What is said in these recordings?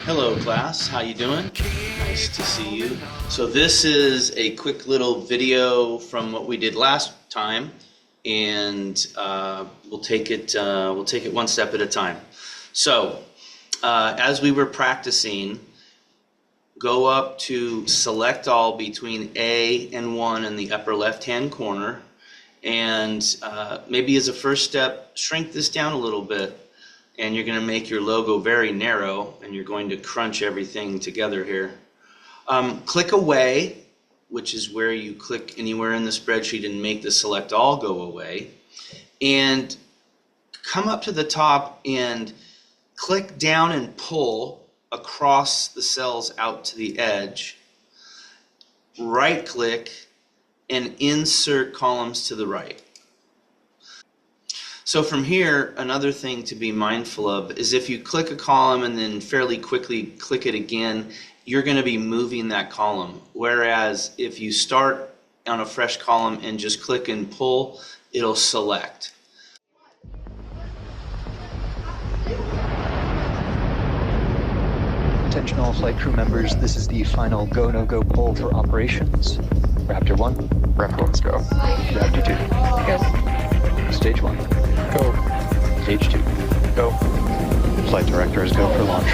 Hello class, how you doing? Nice to see you. So this is a quick little video from what we did last time, and we'll take it one step at a time. So as we were practicing, go up to select all between A and 1 in the upper left hand corner, and maybe as a first step shrink this down a little bit. And you're going to make your logo very narrow, and you're going to crunch everything together here. Click away, which is where you click anywhere in the spreadsheet and make the select all go away. And come up to the top and click down and pull across the cells out to the edge. Right click and insert columns to the right. So from here, another thing to be mindful of is if you click a column and then fairly quickly click it again, you're going to be moving that column. Whereas if you start on a fresh column and just click and pull, it'll select. Attention all flight crew members, this is the final go, no go poll for operations. Raptor 1. Raptor 1's go. Raptor 2. Go. Stage 1. Go. Stage 2. Go. Flight directors go for launch.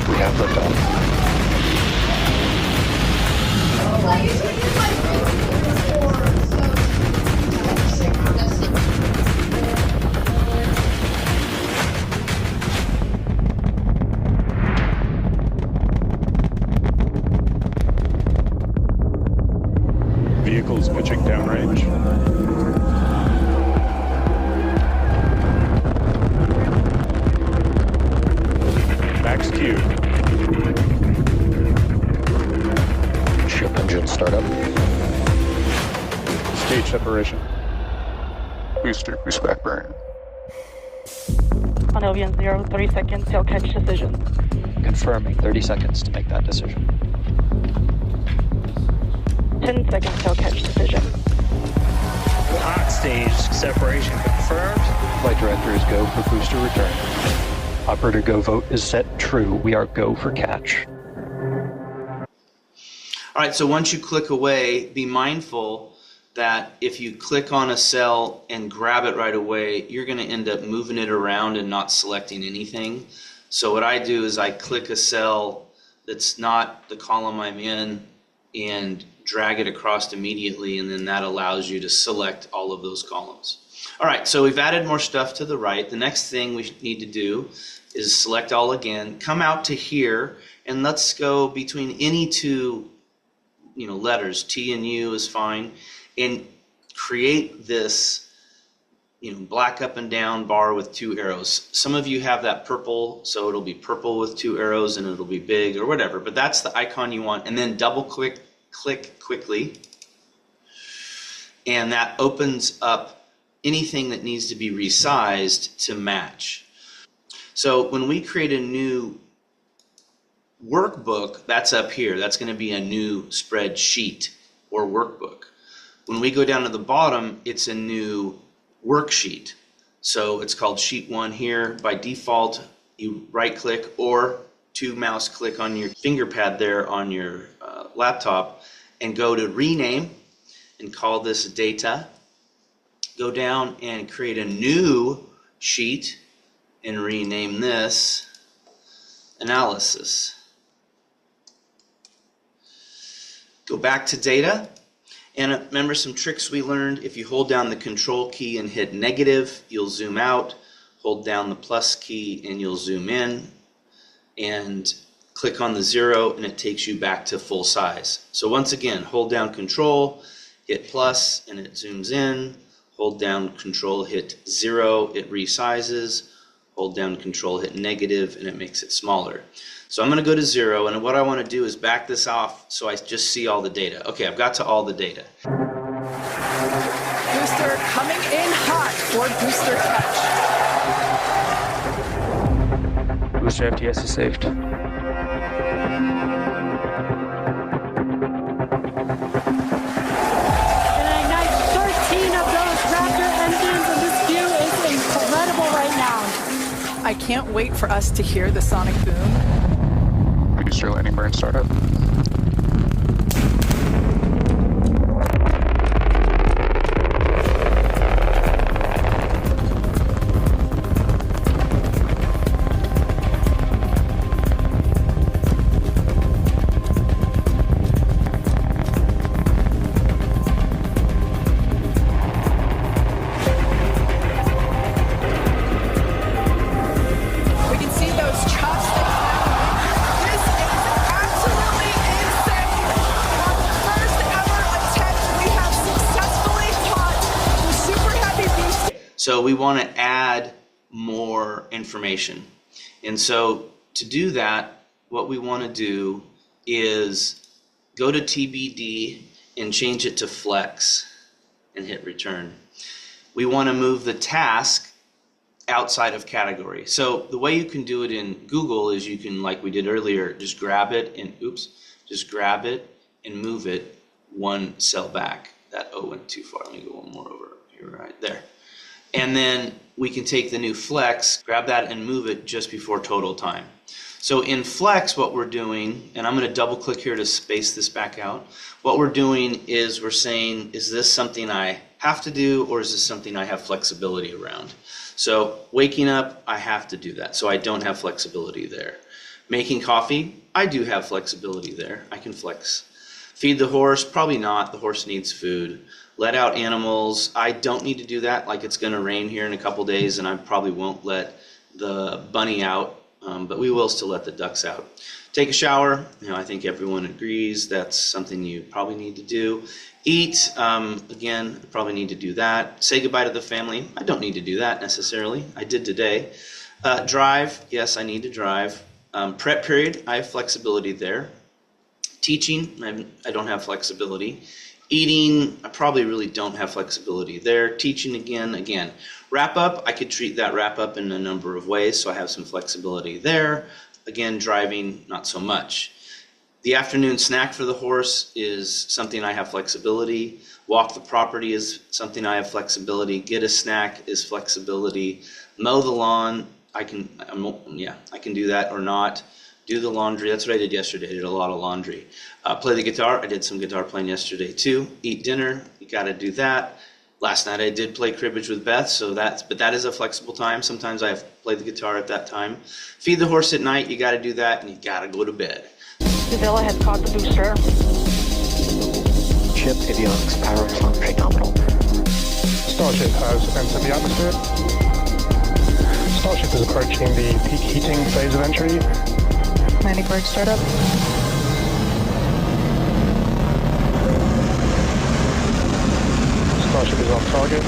We have liftoff. Vehicles pitching downrange. Max Q. Ship engine startup. Stage separation. Booster back burn. On Albion 0, 30 seconds till catch decision. Confirming 30 seconds to make that decision. 10 seconds till catch decision. Hot stage separation confirmed. Flight directors go for booster return. Operator go vote is set true. We are go for catch. All right, so once you click away, be mindful that if you click on a cell and grab it right away, you're going to end up moving it around and not selecting anything. So what I do is I click a cell that's not the column I'm in and drag it across immediately, and then that allows you to select all of those columns. All right, so we've added more stuff to the right. The next thing we need to do is select all again, come out to here, and let's go between any two letters. T and U is fine, and create this black up and down bar with two arrows. Some of you have that purple, so it'll be purple with two arrows and it'll be big or whatever, but that's the icon you want. And then double click quickly, and that opens up anything that needs to be resized to match. So when we create a new workbook, that's up here. That's going to be a new spreadsheet or workbook. When we go down to the bottom, it's a new worksheet. So it's called sheet 1 here. By default, you right click or two mouse click on your finger pad there on your laptop and go to rename and call this data. Go down and create a new sheet and rename this analysis. Go back to data, and remember some tricks we learned. If you hold down the control key and hit negative, you'll zoom out. Hold down the plus key and you'll zoom in, and click on the 0 and it takes you back to full size. So once again, hold down control, hit plus and it zooms in. Hold down control, hit 0, it resizes. Hold down control, hit negative, and it makes it smaller. So I'm going to go to 0, and what I want to do is back this off so I just see all the data. Okay, I've got to all the data. Booster coming in hot for booster catch. Booster FTS is saved. And ignite 13 of those Raptor engines, and this view is incredible right now. I can't wait for us to hear the sonic boom. Booster landing burn startup. We can see those chucks expanding. This is absolutely insane. On the first ever attempt, we have successfully taught the super heavy booster. So we want to add more information. And so to do that, what we want to do is go to TBD and change it to flex and hit return. We want to move the task outside of category. So the way you can do it in Google is you can, like we did earlier, just grab it and just grab it and move it one cell back. That O went too far. Let me go one more over here, right there. And then we can take the new flex, grab that and move it just before total time. So in flex, what we're doing, and I'm going to double click here to space this back out. What we're doing is we're saying, is this something I have to do, or is this something I have flexibility around? So waking up, I have to do that. So I don't have flexibility there. Making coffee, I do have flexibility there. I can flex. Feed the horse, probably not. The horse needs food. Let out animals, I don't need to do that. Like it's going to rain here in a couple days, and I probably won't let the bunny out. But we will still let the ducks out. Take a shower. I think everyone agrees that's something you probably need to do. Eat, again, probably need to do that. Say goodbye to the family. I don't need to do that necessarily. I did today. Drive, yes, I need to drive. Prep period, I have flexibility there. Teaching, I don't have flexibility. Eating, I probably really don't have flexibility there. Teaching, again. Wrap up, I could treat that wrap up in a number of ways, so I have some flexibility there. Again, driving, not so much. The afternoon snack for the horse is something I have flexibility. Walk the property is something I have flexibility. Get a snack is flexibility. Mow the lawn, I can do that or not. Do the laundry, that's what I did yesterday. I did a lot of laundry. Play the guitar, I did some guitar playing yesterday too. Eat dinner, you gotta do that. Last night I did play cribbage with Beth, but that is a flexible time. Sometimes I have to play the guitar at that time. Feed the horse at night, you gotta do that, and you gotta go to bed. Villa has caught the booster. Ship avionics power and telemetry nominal. Starship has entered the atmosphere. Starship is approaching the peak heating phase of entry. Landing bird startup. Starship is on target.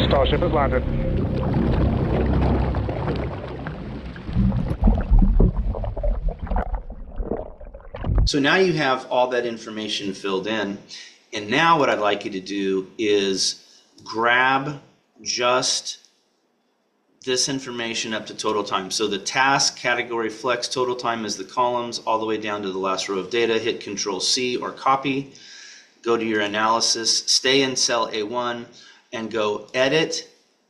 Starship has landed. So now you have all that information filled in, and now what I'd like you to do is grab just this information up to total time. So the task, category, flex, total time is the columns all the way down to the last row of data. Hit Control C or copy. Go to your analysis, stay in cell A1 and go edit,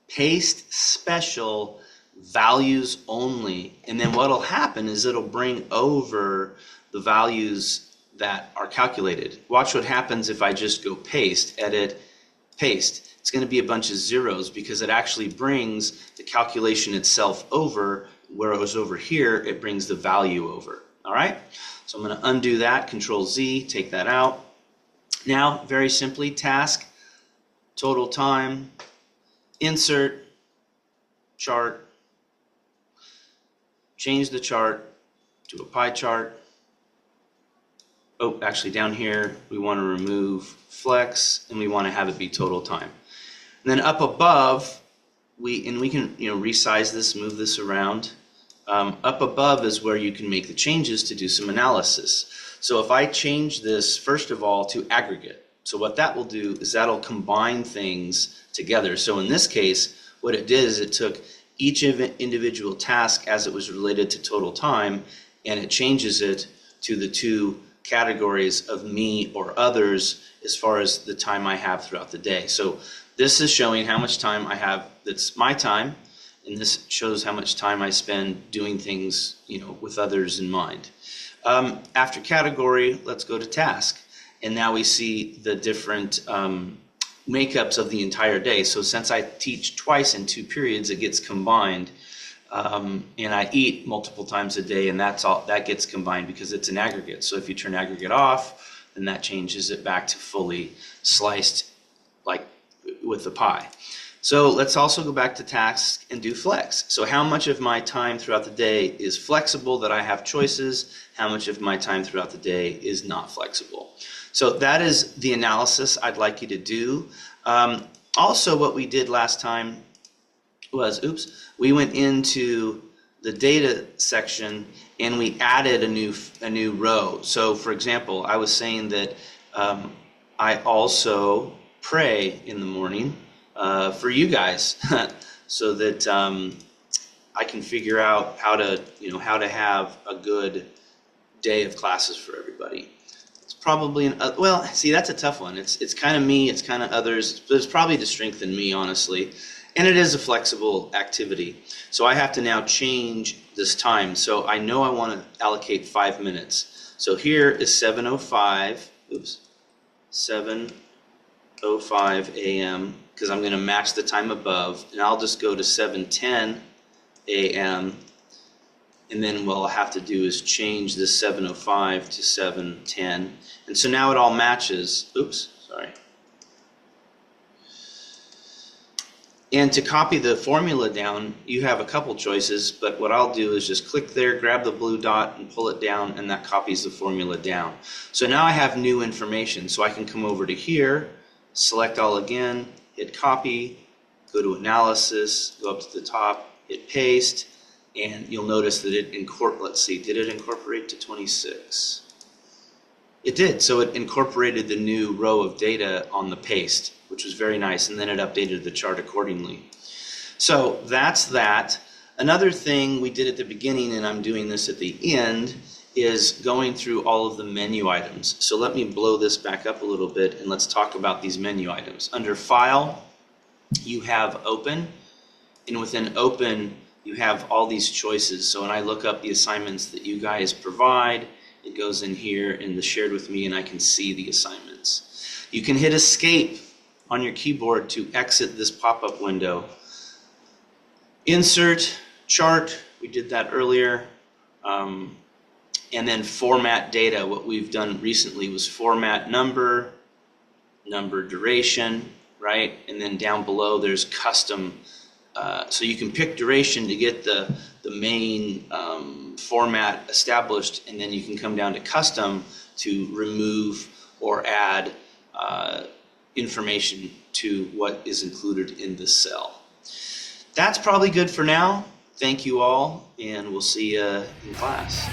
paste special, values only. And then what'll happen is it'll bring over the values that are calculated. Watch what happens if I just go paste, edit, paste. It's going to be a bunch of zeros because it actually brings the calculation itself over, where it was over here, it brings the value over. All right, so I'm going to undo that, Control Z, take that out. Now, very simply, task, total time, insert, chart, change the chart to a pie chart. Oh, actually down here, we want to remove flex and we want to have it be total time. And then up above, we can resize this, move this around. Up above is where you can make the changes to do some analysis. So if I change this, first of all, to aggregate. So what that will do is that'll combine things together. So in this case, what it did is it took each individual task as it was related to total time, and it changes it to the two categories of me or others as far as the time I have throughout the day. So this is showing how much time I have that's my time, and this shows how much time I spend doing things, with others in mind. After category, let's go to task. And now we see the different makeups of the entire day. So since I teach twice in 2 periods, it gets combined. And I eat multiple times a day, and that gets combined because it's an aggregate. So if you turn aggregate off, then that changes it back to fully sliced, like with the pie. So let's also go back to task and do flex. So how much of my time throughout the day is flexible, that I have choices? How much of my time throughout the day is not flexible? So that is the analysis I'd like you to do. Also, what we did last time was, we went into the data section and we added a new row. So for example, I was saying that I also pray in the morning for you guys so that I can figure out how to have a good day of classes for everybody. It's probably see, that's a tough one. It's kind of me, it's kind of others, but it's probably to strengthen me, honestly. And it is a flexible activity. So I have to now change this time. So I know I want to allocate 5 minutes. So here is 7:05, 7:05 a.m. because I'm going to match the time above, and I'll just go to 7:10 a.m. and then what I'll have to do is change this 7:05 to 7:10, and so now it all matches. And to copy the formula down, you have a couple choices, but what I'll do is just click there, grab the blue dot, and pull it down, and that copies the formula down. So now I have new information, so I can come over to here, select all again, hit copy, go to analysis, go up to the top, hit paste, and you'll notice that it did it incorporate to 26? It did, so it incorporated the new row of data on the paste, which was very nice, and then it updated the chart accordingly. So that's that. Another thing we did at the beginning, and I'm doing this at the end, is going through all of the menu items. So let me blow this back up a little bit, and let's talk about these menu items. Under File, you have Open, and within Open, you have all these choices. So when I look up the assignments that you guys provide, it goes in here in the Shared With Me, and I can see the assignments. You can hit Escape on your keyboard to exit this pop-up window. Insert Chart, we did that earlier. And then Format Data. What we've done recently was format number duration, right? And then down below there's custom. So you can pick duration to get the main format established, and then you can come down to custom to remove or add information to what is included in the cell. That's probably good for now. Thank you all, and we'll see you in class.